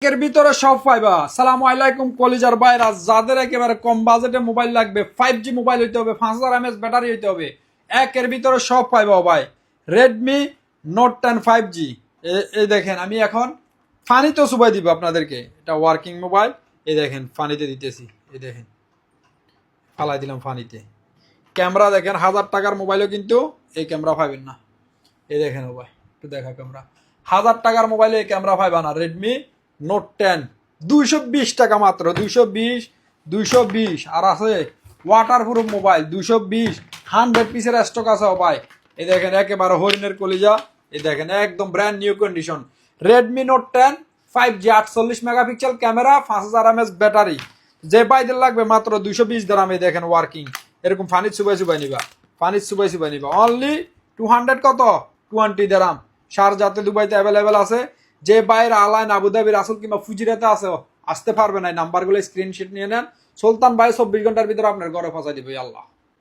এর ভিতরে সব পাইবা। সালামু আলাইকুম কলিজার ভাইরা, যাদের একেবারে কম বাজেটে মোবাইল লাগবে, 5G মোবাইল হইতে হবে, 5000 mAh ব্যাটারি হইতে হবে, একের ভিতরে সব পাইবা ভাই। Redmi note 10 5G। এই দেখেন, আমি এখন ফানিতেও সুবাই দিব আপনাদেরকে। এটা ওয়ার্কিং মোবাইল। এই দেখেন ফানিতে দিতেছি, এই দেখেন ফালাই দিলাম ফানিতে। ক্যামেরা দেখেন, 1000 টাকার মোবাইলও কিন্তু এই ক্যামেরা পাইবেন না। এই দেখেন ও ভাই, একটু দেখা ক্যামেরা। 1000 টাকার মোবাইলে এই ক্যামেরা পাইবা না। রেডমি নোট 10 220 টাকা মাত্র। 220 আর আছে ওয়াটার প্রুফ মোবাইল 220, 100 পিসের স্টক আছে ভাই। এই দেখেন একেবারে হরিণের কলিজা। এই দেখেন একদম brand new condition. Redmi note 10 5G 48 megapixel camera, 5000 mAh battery. যে বাইদের লাগবে মাত্র 220 দামে। দেখেন ওয়ার্কিং, এরকম ফানির সুবাই নিবা, ফানির সুবাই নিবা। অনলি 200 কত 20 দাম। শারজাতে দুবাইতে অ্যাভেলেবেল আছে। যে বাইরে আলাইন আবুধাবি রাসুল কিংবা ফুজিরাতে আছে, আসতে পারবে না, নাম্বারগুলো স্ক্রিনশট নিয়ে নেন। সুলতান ভাই 24 ঘন্টার ভিতরে আপনার ঘরে পৌঁছাই দিবে। আল্লাহ।